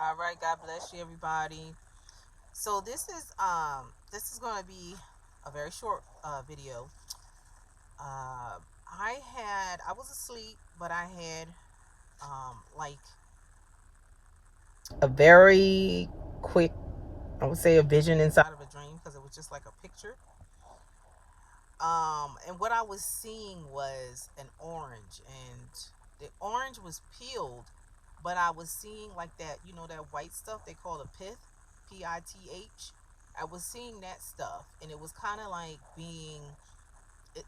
All right, God bless you, everybody. So this is going to be a very short video. I was asleep, but I had like a very quick, I would say, a vision inside of a dream because it was just like a picture. And what I was seeing was an orange, and the orange was peeled, but I was seeing like that, that white stuff they call a pith, pith. I was seeing that stuff, and it was kind of like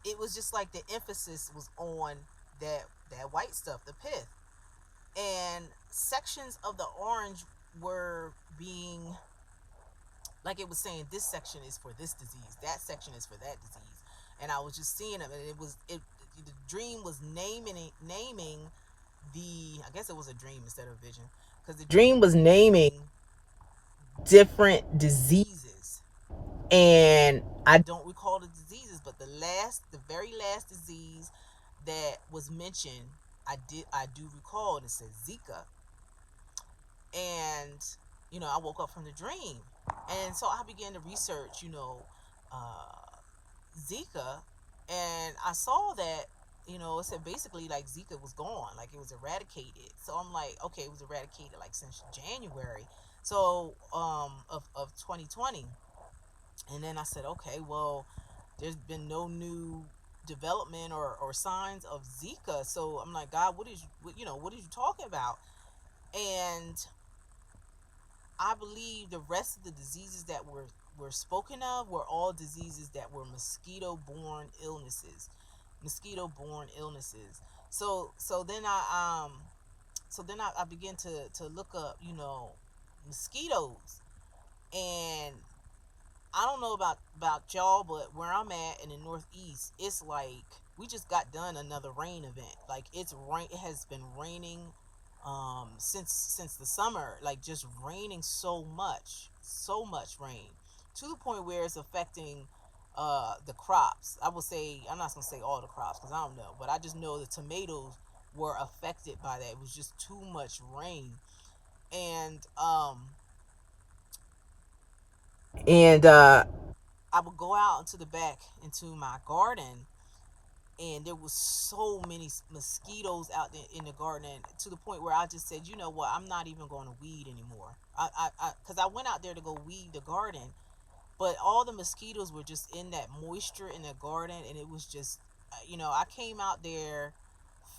it was just like the emphasis was on that white stuff, the pith, and sections of the orange were being, like, it was saying this section is for this disease, that section is for that disease, and I was just seeing them, and the dream was naming the, I guess it was a dream instead of a vision, because the dream was naming different diseases, and I don't recall the diseases, but the very last disease that was mentioned, I do recall, and it says Zika. And I woke up from the dream, and so I began to research, uh, Zika, and I saw that, it said basically like Zika was gone, like it was eradicated. So I'm like, okay, it was eradicated like since January, so of 2020. And then I said, okay, well, there's been no new development or signs of Zika. So I'm like, God, what are you talking about? And I believe the rest of the diseases that were spoken of were all diseases that were mosquito-borne illnesses. Mosquito-borne illnesses. So then I began to look up, mosquitoes. And I don't know about y'all, but where I'm at in the Northeast, it's like we just got done another rain event. Like, it has been raining since the summer, like just raining so much rain, to the point where it's affecting the crops. I would say, I'm not going to say all the crops because I don't know, but I just know the tomatoes were affected by that. It was just too much rain. And I would go out into the back into my garden, and there was so many mosquitoes out there in the garden, to the point where I just said, you know what, I'm not even going to weed anymore. Because I went out there to go weed the garden, but all the mosquitoes were just in that moisture in the garden, and it was just, I came out there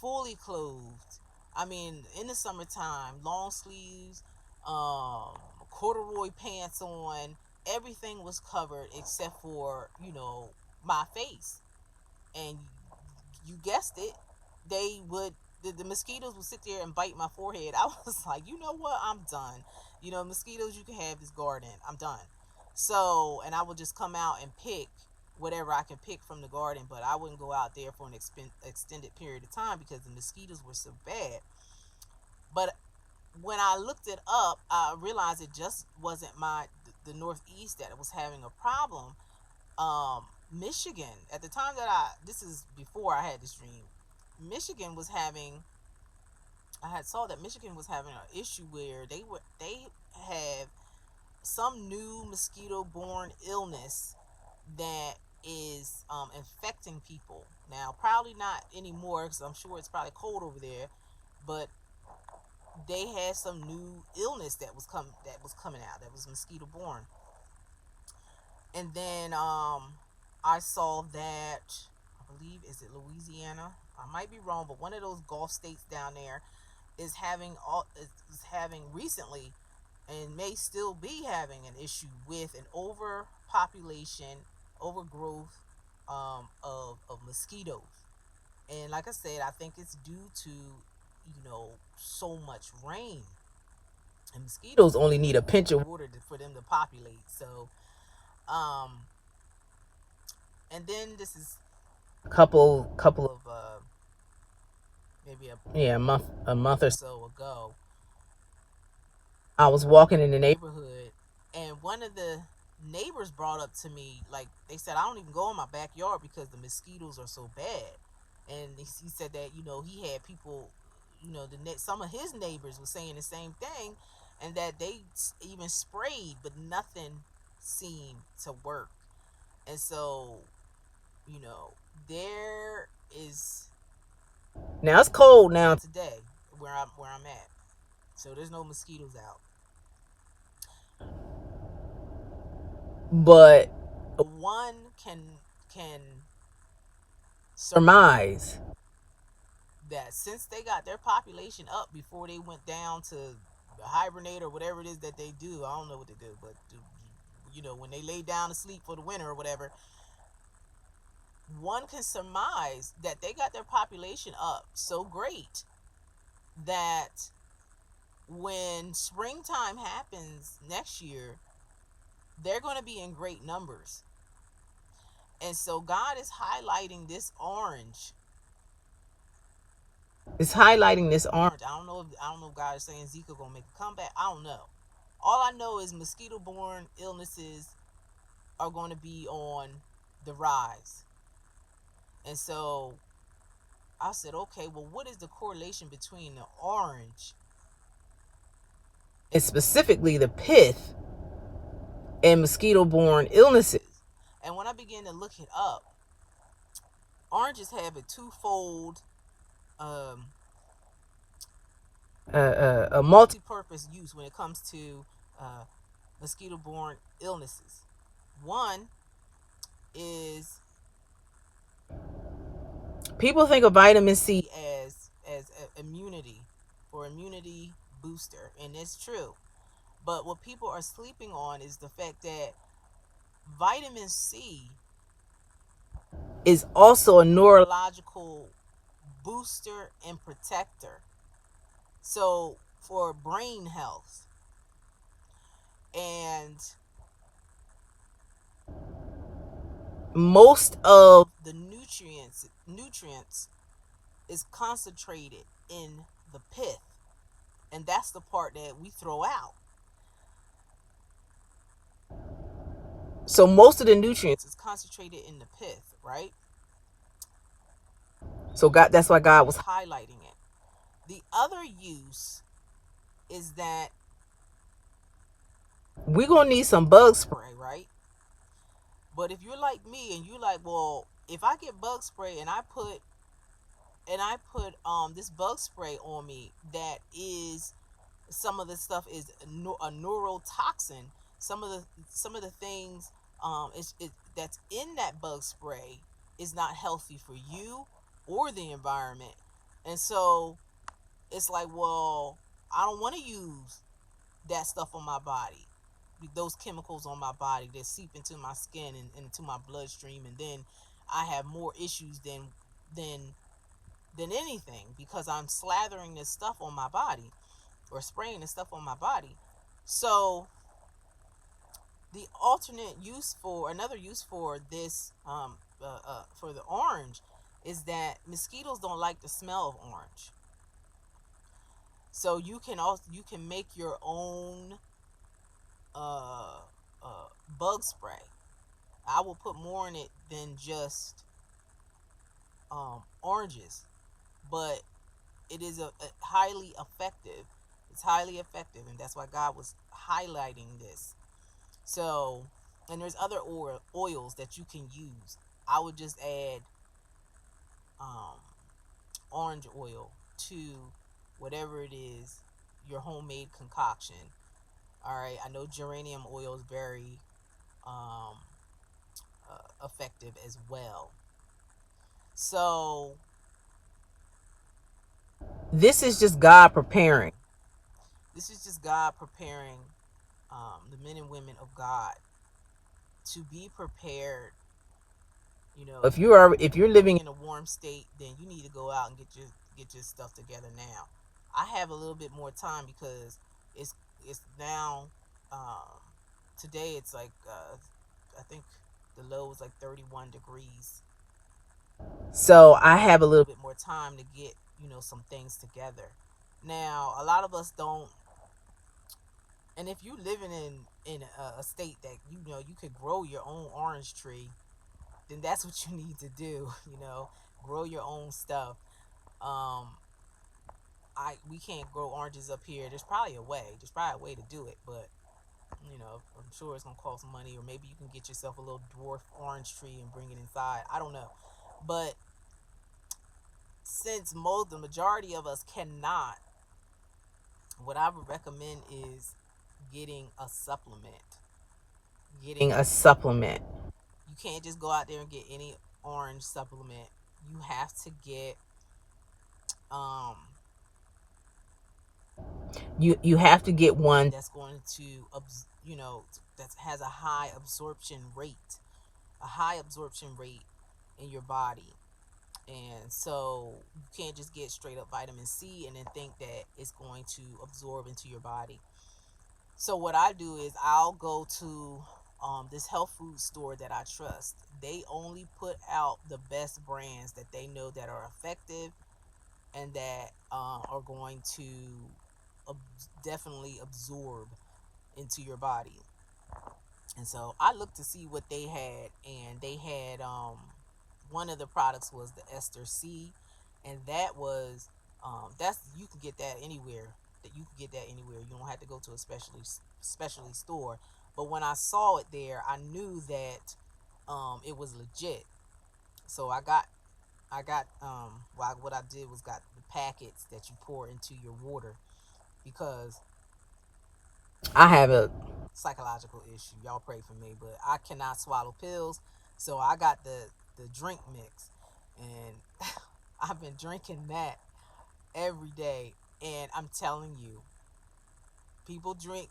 fully clothed. I mean, in the summertime, long sleeves, corduroy pants on, everything was covered except for, my face. And you guessed it, the mosquitoes would sit there and bite my forehead. I was like, you know what, I'm done. Mosquitoes, you can have this garden, I'm done. So, and I would just come out and pick whatever I can pick from the garden, but I wouldn't go out there for an extended period of time because the mosquitoes were so bad. But when I looked it up, I realized it just wasn't the Northeast that was having a problem. Michigan, at the time that this is before I had this dream, Michigan was having, I had saw that Michigan was having an issue where they have some new mosquito-borne illness that is infecting people. Now, probably not anymore because I'm sure it's probably cold over there, but they had some new illness that was coming out, that was mosquito-borne. And then I saw that, I believe, is it Louisiana? I might be wrong, but one of those Gulf states down there is having recently, and may still be having, an issue with an overpopulation, overgrowth of mosquitoes. And like I said, I think it's due to, so much rain. And mosquitoes only need a pinch of water for them to populate. So, um, and then this is couple of maybe a month or so ago. I was walking in the neighborhood, and one of the neighbors brought up to me, like, they said, I don't even go in my backyard because the mosquitoes are so bad. And he said that, he had people, some of his neighbors were saying the same thing. and that they even sprayed, but nothing seemed to work. And so, you know, there is now it's cold now today where I'm at. So there's no mosquitoes out. But one can surmise that since they got their population up before they went down to hibernate or whatever it is that they do, I don't know what they do, but you know, when they lay down to sleep for the winter or whatever, one can surmise that they got their population up so great that when springtime happens next year, they're going to be in great numbers. And so God is highlighting this orange. It's highlighting this orange. I don't know if God is saying Zika gonna make a comeback. I don't know. All I know is mosquito borne illnesses are going to be on the rise. And so I said, okay, well, what is the correlation between the orange and specifically the pith and mosquito borne illnesses? And when I began to look it up, oranges have a twofold, um, a multi-purpose use when it comes to uh, mosquito borne illnesses. One is people think of vitamin C as immunity, for immunity booster, and it's true. But what people are sleeping on is the fact that vitamin C is also a neurological booster and protector. So for brain health, and most of the nutrients is concentrated in the pith, and that's the part that we throw out. So most of the nutrients is concentrated in the pith, right? So God, that's why God was highlighting it. The other use is that we're gonna need some bug spray, right? But if you're like me and you're like, well, if I get bug spray and I put this bug spray on me that is, some of the stuff is a neurotoxin. Some of the things that's in that bug spray is not healthy for you or the environment. And so it's like, well, I don't want to use that stuff on my body, those chemicals on my body that seep into my skin and into my bloodstream, and then I have more issues than than anything because I'm slathering this stuff on my body or spraying this stuff on my body. So the alternate use for another use for this for the orange is that mosquitoes don't like the smell of orange. So you can make your own uh, bug spray. I will put more in it than just oranges, but it is a highly effective. It's highly effective, and that's why God was highlighting this. So, and there's other oils that you can use. I would just add um, orange oil to whatever it is, your homemade concoction. All right, I know geranium oil is very um, effective as well. So this is just God preparing. This is just God preparing the men and women of God to be prepared. You know, if you're living in a warm state, then you need to go out and get your stuff together now. I have a little bit more time because it's now um, today it's like I think the low is like 31 degrees. So I have a little bit more time to get, some things together. Now, a lot of us don't, and if you living in a state that you could grow your own orange tree, then that's what you need to do. Grow your own stuff. Um, we can't grow oranges up here. There's probably a way. There's probably a way to do it, but I'm sure it's gonna cost money, or maybe you can get yourself a little dwarf orange tree and bring it inside. I don't know, but since the majority of us cannot, what I would recommend is getting a supplement. Getting a supplement. You can't just go out there and get any orange supplement. You have to get um you have to get one that's going to that has a high absorption rate, a high absorption rate in your body. And so you can't just get straight up vitamin C and then think that it's going to absorb into your body. So what I do is I'll go to this health food store that I trust. They only put out the best brands that they know that are effective and that are going to ab- definitely absorb into your body. And so I looked to see what they had, and they had one of the products was the Ester C, and that was that's you can get that anywhere. That you can get that anywhere. You don't have to go to a specialty store. But when I saw it there, I knew that it was legit. So what I did was got the packets that you pour into your water, because I have a psychological issue. Y'all pray for me, but I cannot swallow pills. So I got the drink mix, and I've been drinking that every day. And I'm telling you, people do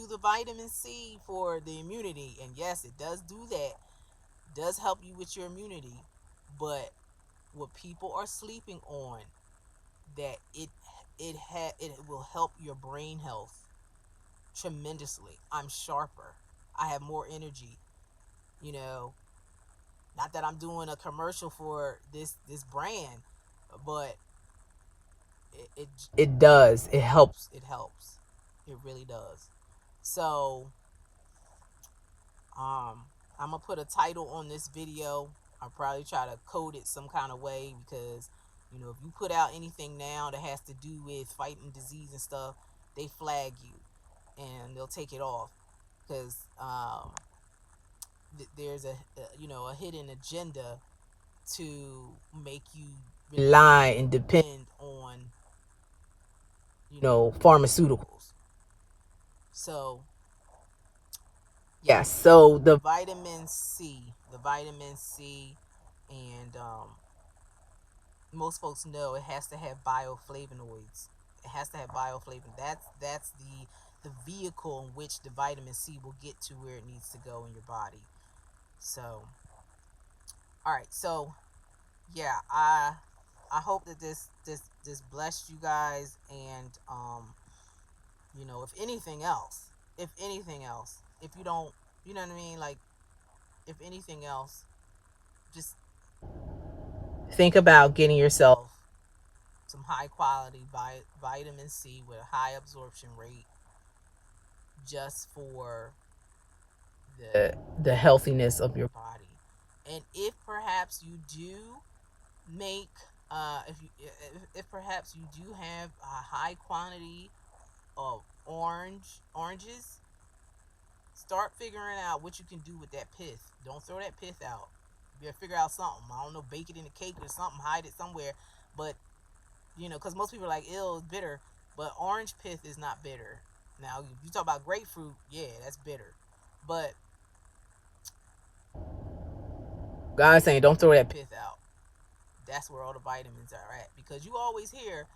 the vitamin C for the immunity, and yes, it does do that. It does help you with your immunity, but what people are sleeping on, that it will help your brain health tremendously. I'm sharper. I have more energy. You know, not that I'm doing a commercial for this brand, but it does. It helps. It helps. It really does. So, I'm gonna put a title on this video. I'll probably try to code it some kind of way, because if you put out anything now that has to do with fighting disease and stuff, they flag you and they'll take it off, because there's a hidden agenda to make you rely and depend on pharmaceuticals. So yes, so the vitamin C, and most folks know it has to have bioflavonoids. It has to have bioflavin. That's the vehicle in which the vitamin C will get to where it needs to go in your body. So, all right. So, yeah, I hope that this blessed you guys, and if you don't, you know what I mean, like, if anything else, just think about getting yourself some high quality vitamin C with a high absorption rate, just for the healthiness of your body. And if perhaps you do make if perhaps you do have a high quantity of oranges, start figuring out what you can do with that pith. Don't throw that pith out. You gotta figure out something. I don't know, bake it in a cake or something, hide it somewhere. But because most people are like, ill, it's bitter. But orange pith is not bitter. Now, if you talk about grapefruit, yeah, that's bitter. But God's saying, don't throw that pith out. That's where all the vitamins are at. Because you always hear,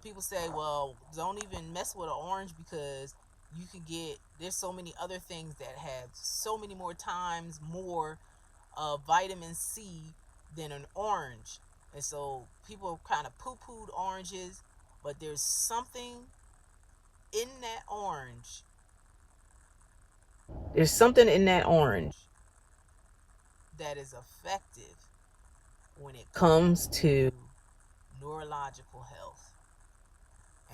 people say, well, don't even mess with an orange, because you could get, there's so many other things that have so many more times more vitamin C than an orange. And so people kind of poo-pooed oranges, but there's something in that orange. There's something in that orange that is effective when it comes to neurological health.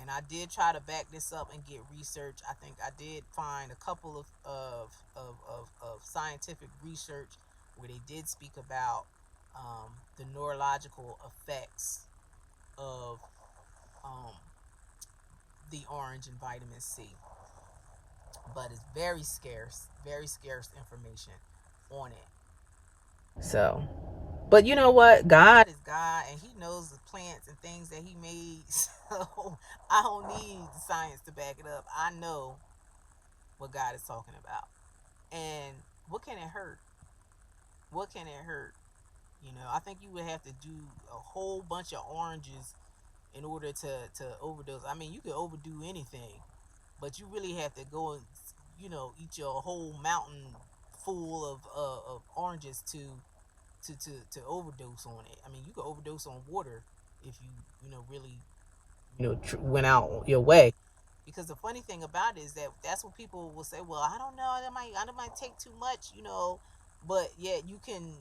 And I did try to back this up and get research. I think I did find a couple of scientific research where they did speak about the neurological effects of um, the orange and vitamin C, but it's very scarce information on it. So, but you know what? God is God, and He knows the plants and things that He made. So I don't need the science to back it up. I know what God is talking about. And what can it hurt? What can it hurt? I think you would have to do a whole bunch of oranges in order to overdose. I mean, you could overdo anything, but you really have to go and eat your whole mountain full of oranges to overdose on it. I mean, you could overdose on water if you really went out your way. Because the funny thing about it is that's what people will say. Well, I don't know. I might take too much. But yet you can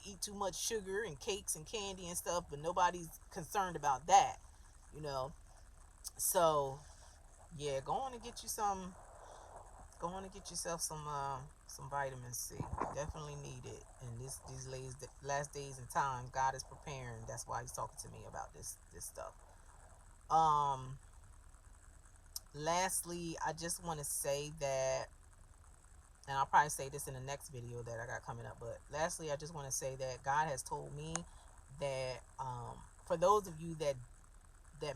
eat too much sugar and cakes and candy and stuff, but nobody's concerned about that. You know. So yeah, go on and get yourself some vitamin C. Definitely need it. And last days and times, God is preparing. That's why He's talking to me about this stuff. Um, Lastly, I just want to say that, and I'll probably say this in the next video that I got coming up. But lastly, I just want to say that God has told me that for those of you that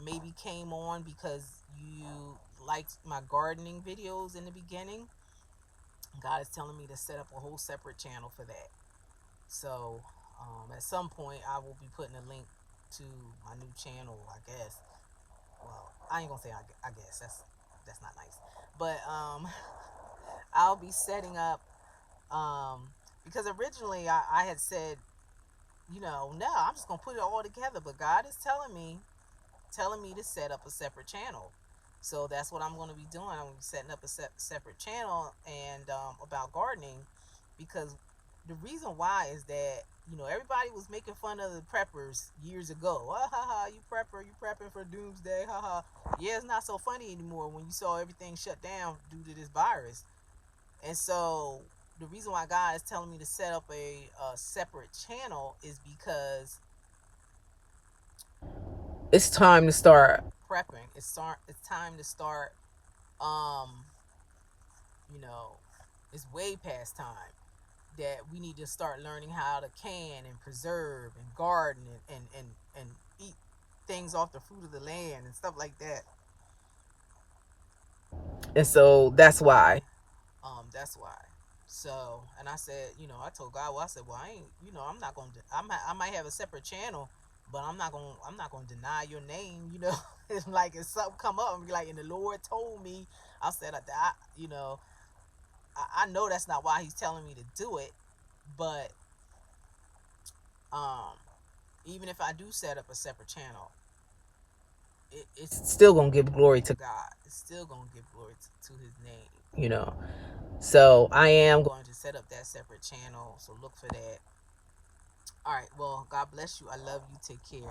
maybe came on because you liked my gardening videos in the beginning, God is telling me to set up a whole separate channel for that. So at some point, I will be putting a link to my new channel, I guess. Well, I ain't gonna say I guess. That's not nice. But I'll be setting up because originally I had said, no, I'm just gonna put it all together. But God is telling me to set up a separate channel. So that's what I'm going to be doing. I'm going to be setting up a separate channel and about gardening, because the reason why is that everybody was making fun of the preppers years ago. Ah, ha ha, you prepper, you prepping for doomsday. Ha ha. Yeah, it's not so funny anymore when you saw everything shut down due to this virus. And so the reason why God is telling me to set up a separate channel is because it's time to start prepping. It's time to start. Um, you know, it's way past time that we need to start learning how to can and preserve and garden and eat things off the fruit of the land and stuff like that. And so that's why. That's why. So, and I said, I told God, well, I said, well, I ain't, I'm not gonna, I might have a separate channel, but I'm not gonna deny your name. It's like if something come up and be like, and the Lord told me, I said, I know that's not why He's telling me to do it, but um, even if I do set up a separate channel, it's still gonna give glory to God. It's still gonna give glory to His name. So I am going to set up that separate channel. So look for that. All right. Well, God bless you. I love you. Take care.